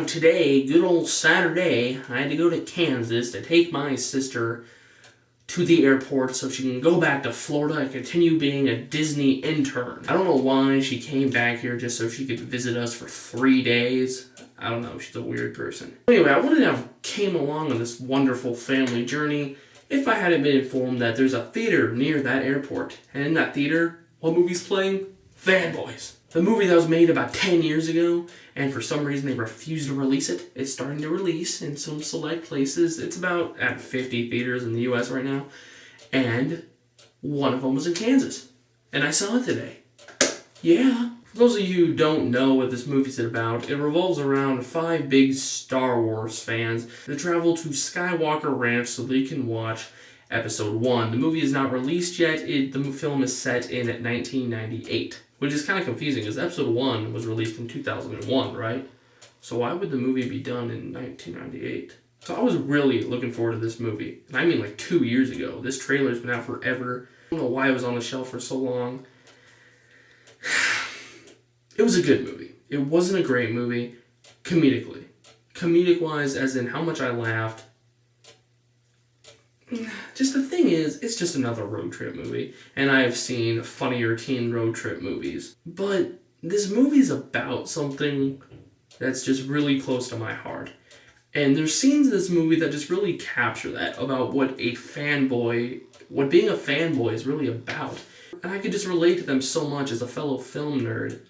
today, good old Saturday, I had to go to Kansas to take my sister to the airport so she can go back to Florida and continue being a Disney intern. I don't know why she came back here just so she could visit us for 3 days. I don't know, she's a weird person. Anyway, I wouldn't have came along on this wonderful family journey if I hadn't been informed that there's a theater near that airport. And in that theater, what movie's playing? Fanboys. The movie that was made about 10 years ago, and for some reason they refused to release it. It's starting to release in some select places. It's about at 50 theaters in the US right now. And one of them was in Kansas. And I saw it today. Yeah. For those of you who don't know what this movie's about, it revolves around 5 big Star Wars fans that travel to Skywalker Ranch so they can watch Episode 1. The movie is not released yet. The film is set in 1998. Which is kind of confusing, because Episode 1 was released in 2001, right? So why would the movie be done in 1998? So I was really looking forward to this movie. And I mean like 2 years ago. This trailer's been out forever. I don't know why it was on the shelf for so long. It was a good movie. It wasn't a great movie, comedically. Comedic-wise, as in how much I laughed. Just the thing is, it's just another road trip movie, and I have seen funnier teen road trip movies. But this movie's about something that's just really close to my heart. And there's scenes in this movie that just really capture that, about what being a fanboy is really about. And I could just relate to them so much as a fellow film nerd.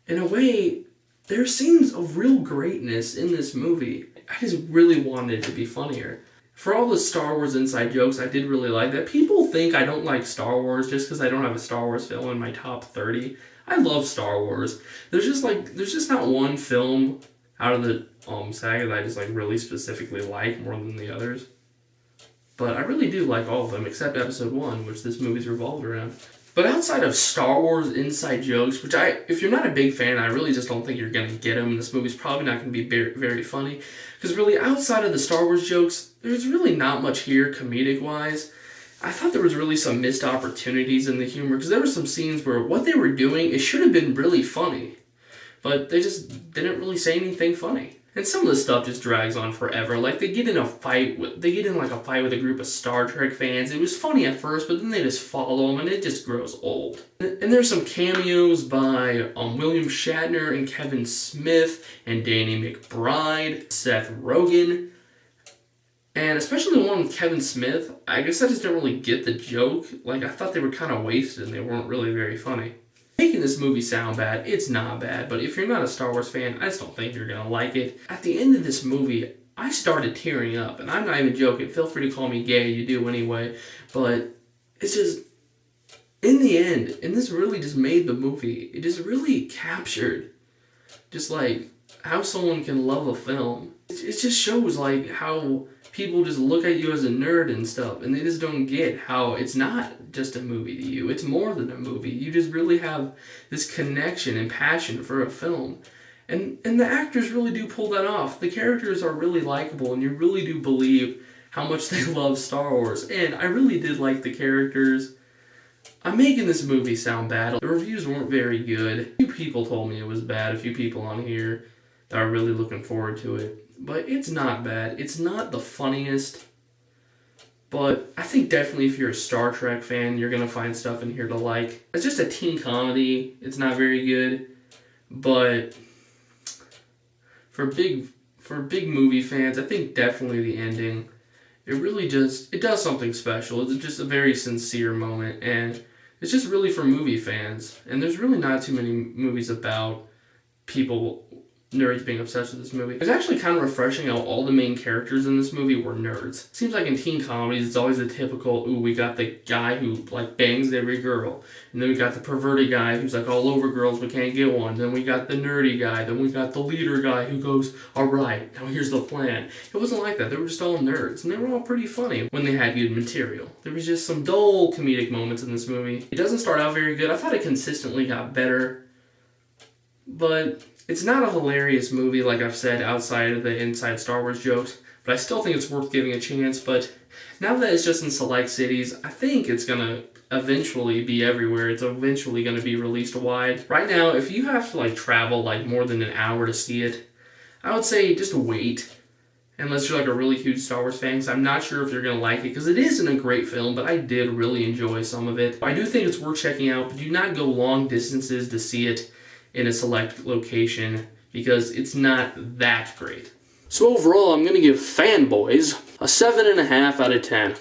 In a way, there are scenes of real greatness in this movie. I just really wanted it to be funnier. For all the Star Wars inside jokes, I did really like that. People think I don't like Star Wars just because I don't have a Star Wars film in my top 30. I love Star Wars. There's just not one film out of the saga that I just really specifically like more than the others. But I really do like all of them except Episode 1, which this movie's revolved around. But outside of Star Wars inside jokes, which if you're not a big fan, I really just don't think you're going to get them. This movie's probably not going to be very funny. Because really, outside of the Star Wars jokes, there's really not much here comedic-wise. I thought there was really some missed opportunities in the humor, because there were some scenes where what they were doing, it should have been really funny. But they just didn't really say anything funny. And some of the stuff just drags on forever. Like, they get in a fight with a group of Star Trek fans. It was funny at first, but then they just follow them, and it just grows old. And there's some cameos by William Shatner and Kevin Smith and Danny McBride, Seth Rogen. And especially the one with Kevin Smith, I guess I just didn't really get the joke. Like, I thought they were kind of wasted and they weren't really very funny. Making this movie sound bad, it's not bad, but if you're not a Star Wars fan, I just don't think you're gonna like it. At the end of this movie, I started tearing up, and I'm not even joking. Feel free to call me gay, you do anyway. But it's just, in the end, and this really just made the movie, it just really captured just how someone can love a film. It just shows how people just look at you as a nerd and stuff, and they just don't get how it's not just a movie to you. It's more than a movie. You just really have this connection and passion for a film. And the actors really do pull that off. The characters are really likable, and you really do believe how much they love Star Wars. And I really did like the characters. I'm making this movie sound bad. The reviews weren't very good. A few people told me it was bad, a few people on here that are really looking forward to it. But it's not bad. It's not the funniest. But I think definitely if you're a Star Trek fan, you're going to find stuff in here to like. It's just a teen comedy. It's not very good. But for big movie fans, I think definitely the ending, it does something special. It's just a very sincere moment. And it's just really for movie fans. And there's really not too many movies about nerds being obsessed with this movie. It's actually kind of refreshing how all the main characters in this movie were nerds. Seems like in teen comedies, it's always the typical, we got the guy who bangs every girl. And then we got the perverted guy who's all over girls but can't get one. Then we got the nerdy guy. Then we got the leader guy who goes, alright, now here's the plan. It wasn't like that. They were just all nerds. And they were all pretty funny when they had good material. There was just some dull comedic moments in this movie. It doesn't start out very good. I thought it consistently got better. But it's not a hilarious movie, like I've said, outside of the inside Star Wars jokes, but I still think it's worth giving a chance. But now that it's just in select cities, I think it's going to eventually be everywhere. It's eventually going to be released wide. Right now, if you have to travel more than an hour to see it, I would say just wait. Unless you're like a really huge Star Wars fan, because I'm not sure if you're going to like it, because it isn't a great film, but I did really enjoy some of it. I do think it's worth checking out, but do not go long distances to see it in a select location, because it's not that great. So overall, I'm going to give Fanboys a 7.5 out of 10.